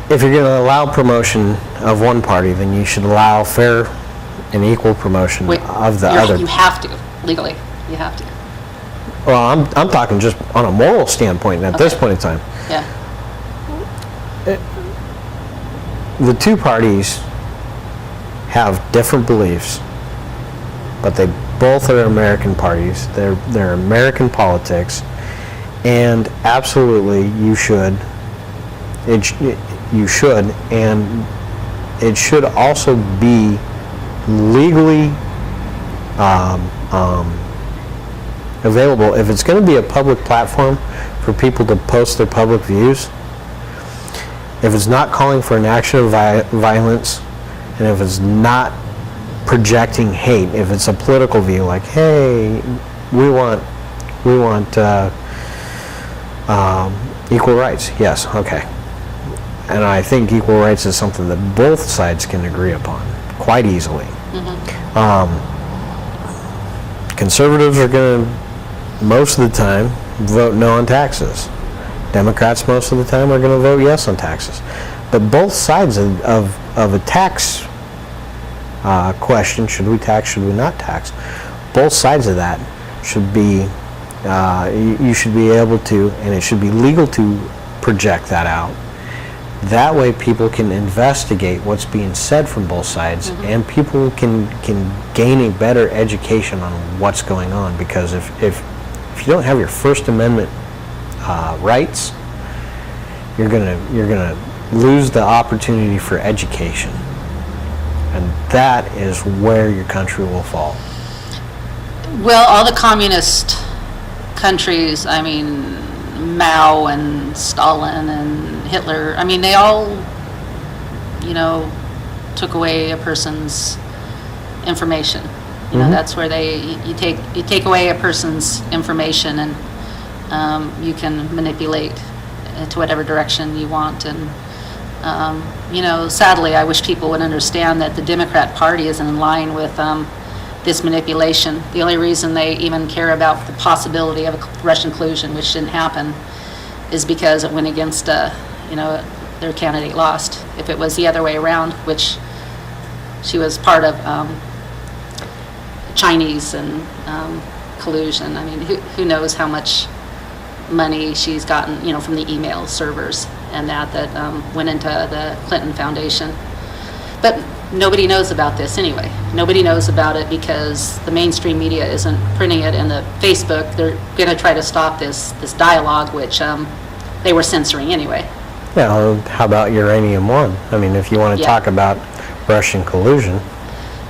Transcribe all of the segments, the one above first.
if you're going to allow promotion of one party, then you should allow fair and equal promotion of the other. You have to, legally. You have to. Well, I'm talking just on a moral standpoint at this point in time. Yeah. The two parties have different beliefs, but they both are American parties. They're American politics, and absolutely you should. You should, and it should also be legally available. If it's going to be a public platform for people to post their public views, if it's not calling for an action of violence, and if it's not projecting hate, if it's a political view, like, hey, we want equal rights. Yes, okay. And I think equal rights is something that both sides can agree upon quite easily. Conservatives are going to, most of the time, vote no on taxes. Democrats, most of the time, are going to vote yes on taxes. But both sides of a tax question, should we tax, should we not tax, both sides of that should be, you should be able to, and it should be legal to project that out. That way people can investigate what's being said from both sides, and people can gain a better education on what's going on. Because if you don't have your First Amendment rights, you're gonna lose the opportunity for education, and that is where your country will fall. Well, all the communist countries, I mean, Mao and Stalin and Hitler, I mean, they all, took away a person's information. That's where you take away a person's information, and you can manipulate to whatever direction you want. And sadly, I wish people would understand that the Democrat Party isn't in line with this manipulation. The only reason they even care about the possibility of a Russian collusion, which didn't happen, is because it went against, their candidate lost. If it was the other way around, which she was part of Chinese and collusion, I mean, who knows how much money she's gotten, from the email servers and that went into the Clinton Foundation. But nobody knows about this anyway. Nobody knows about it because the mainstream media isn't printing it, and the Facebook, they're going to try to stop this dialogue, which they were censoring anyway. Yeah, well, how about Uranium One? I mean, if you want to talk about Russian collusion,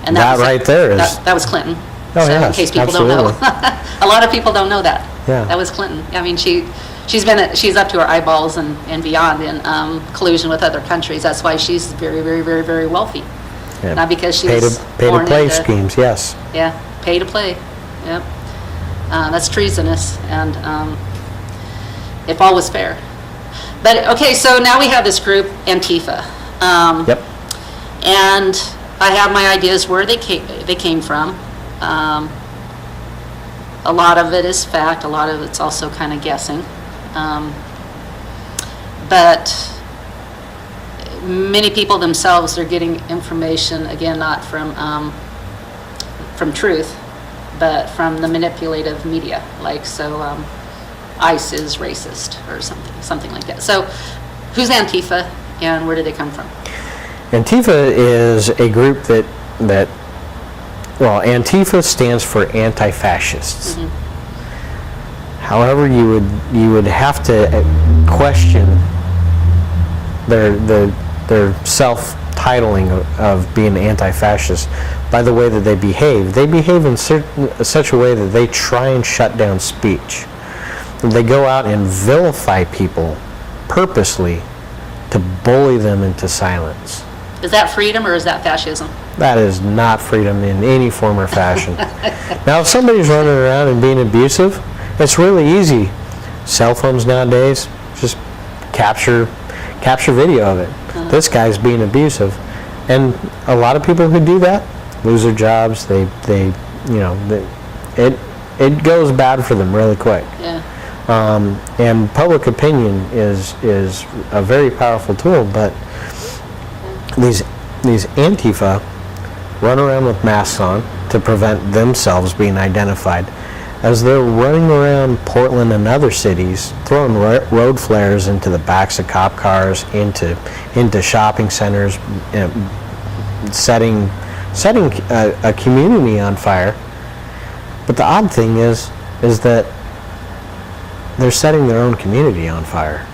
and that right there is... That was Clinton. Oh, so yes, in case people absolutely. don't know. A lot of people don't know that. Yeah. That was Clinton. I mean, she's up to her eyeballs and beyond in collusion with other countries. That's why she's very, very, very, very wealthy. Yeah. Not because she pay was to born play into, schemes, yes. Yeah, pay to play. Yep. That's treasonous, and if all was fair. But okay, so now we have this group, Antifa. Yep. And I have my ideas where they came from. A lot of it is fact. A lot of it's also kind of guessing. But many people themselves are getting information, again, not from truth, but from the manipulative media. Like, so ICE is racist or something like that. So who's Antifa and where did they come from? Antifa is a group that Antifa stands for anti-fascists. However, you would have to question their self-titling of being anti-fascist by the way that they behave. They behave in such a way that they try and shut down speech. They go out and vilify people purposely to bully them into silence. Is that freedom or is that fascism? That is not freedom in any form or fashion. Now, if somebody's running around and being abusive, it's really easy. Cell phones nowadays, just capture video of it. This guy's being abusive, and a lot of people who do that lose their jobs. It goes bad for them really quick. Yeah. And public opinion is a very powerful tool, but these Antifa run around with masks on to prevent themselves being identified. As they're running around Portland and other cities, throwing road flares into the backs of cop cars, into shopping centers, setting a community on fire. But the odd thing is that they're setting their own community on fire,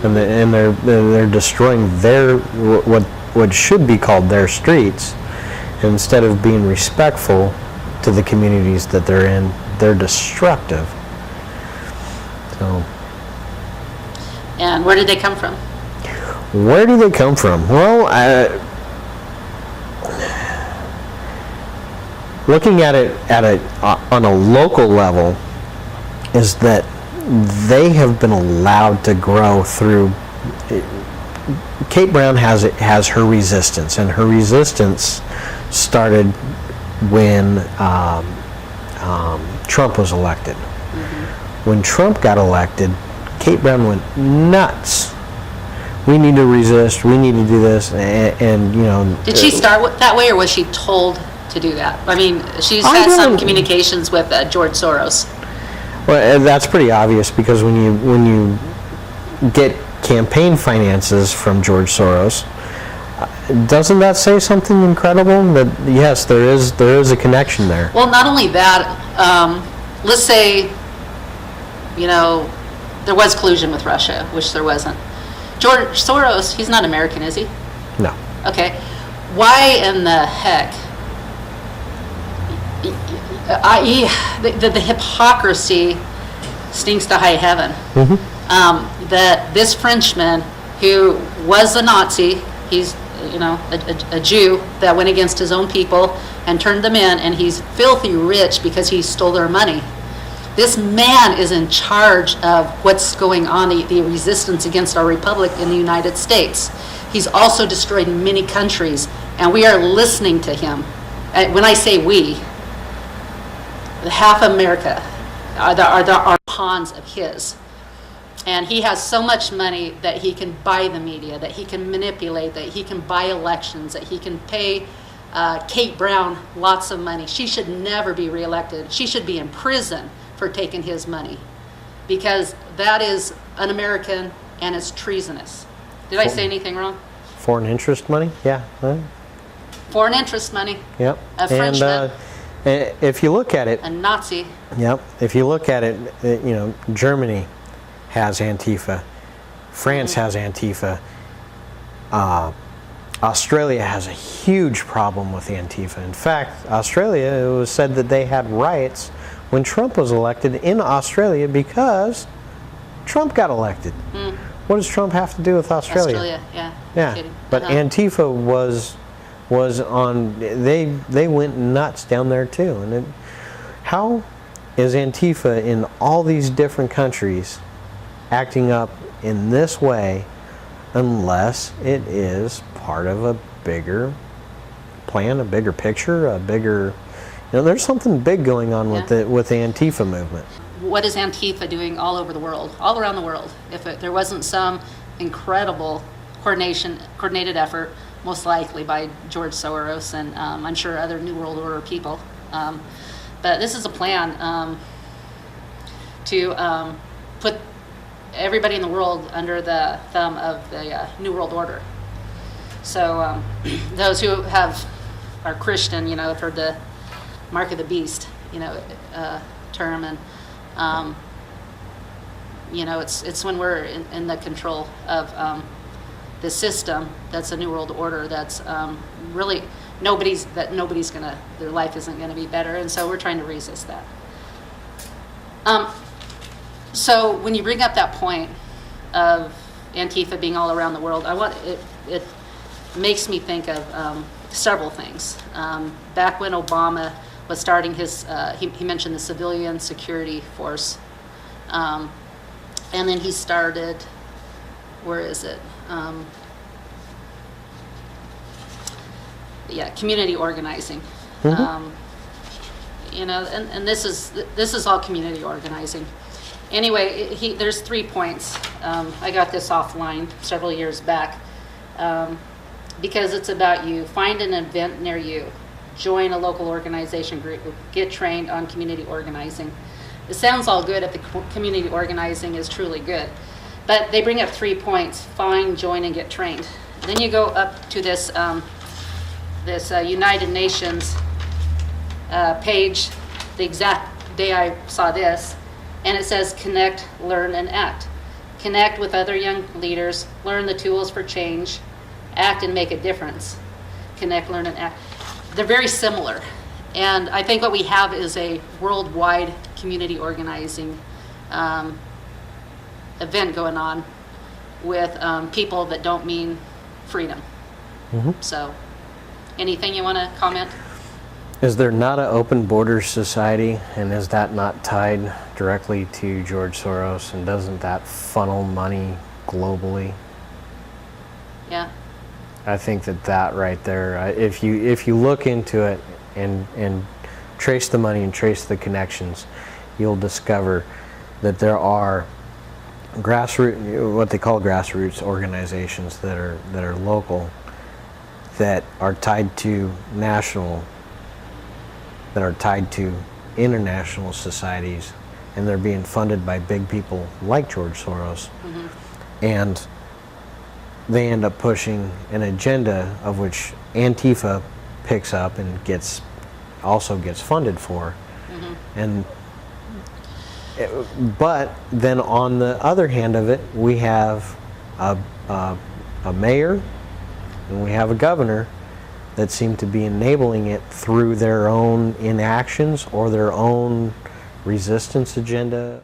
and they're destroying their what should be called their streets, instead of being respectful to the communities that they're in. They're destructive. So. And where did they come from? Where do they come from? Well, looking at it on a local level, is that they have been allowed to grow through. Kate Brown has her resistance, and her resistance started when Trump was elected. Mm-hmm. When Trump got elected, Kate Brown went nuts. We need to resist. We need to do this, and you know. Did she start that way, or was she told to do that? I mean, she's had some communications with George Soros. Well, that's pretty obvious, because when you get campaign finances from George Soros, doesn't that say something incredible? That yes, there is a connection there. Well, not only that. Let's say, you know, there was collusion with Russia, which there wasn't. George Soros, he's not American, is he? No. Okay. Why in the heck? The hypocrisy stinks to high heaven. Mm-hmm. That this Frenchman, who was a Nazi, he's a Jew that went against his own people and turned them in, and he's filthy rich because he stole their money. This man is in charge of what's going on, the resistance against our republic in the United States. He's also destroyed many countries, and we are listening to him. When I say we, half America are pawns of his. And he has so much money that he can buy the media, that he can manipulate, that he can buy elections, that he can pay Kate Brown lots of money. She should never be reelected. She should be in prison for taking his money, because that is un-American and it's treasonous. Did I say anything wrong? Foreign interest money? Yeah. Foreign interest money. Yep. A Frenchman. And if you look at it, a Nazi. Yep. If you look at it, Germany has Antifa, France has Antifa, Australia has a huge problem with Antifa. In fact, Australia, it was said that they had riots when Trump was elected in Australia because Trump got elected. Mm. What does Trump have to do with Australia? Australia, yeah. Yeah, but Antifa was on. They went nuts down there too. And how is Antifa in all these different countries acting up in this way, unless it is part of a bigger plan, a bigger picture, a bigger, there's something big going on with the Antifa movement. What is Antifa doing all over the world, all around the world? If there wasn't some incredible coordinated effort, most likely by George Soros and I'm sure other New World Order people. But this is a plan to put everybody in the world under the thumb of the New World Order. So those who are Christian, have heard the mark of the beast, term, and it's when we're in the control of the system that's a New World Order that's really their life isn't gonna be better, and so we're trying to resist that. So when you bring up that point of Antifa being all around the world, it makes me think of several things. Back when Obama was starting his, he mentioned the civilian security force, and then he started, where is it? Community organizing. Mm-hmm. And this is all community organizing. Anyway, there's 3 points. I got this offline several years back. because it's about you. Find an event near you. Join a local organization group. Get trained on community organizing. It sounds all good if the community organizing is truly good. But they bring up 3 points: find, join, and get trained. Then you go up to this United Nations page, the exact day I saw this, and it says connect, learn, and act. Connect with other young leaders, learn the tools for change, act and make a difference. Connect, learn, and act. They're very similar. And I think what we have is a worldwide community organizing event going on with people that don't mean freedom. So, anything you want to comment? Is there not an open borders society, and is that not tied directly to George Soros, and doesn't that funnel money globally? Yeah. I think that right there, if you look into it and trace the money and trace the connections, you'll discover that there are grassroots, what they call grassroots organizations that are local, that are tied to national, that are tied to international societies, and they're being funded by big people like George Soros. And they end up pushing an agenda of which Antifa picks up and also gets funded for. And but then on the other hand of it, we have a mayor and we have a governor that seem to be enabling it through their own inactions or their own resistance agenda.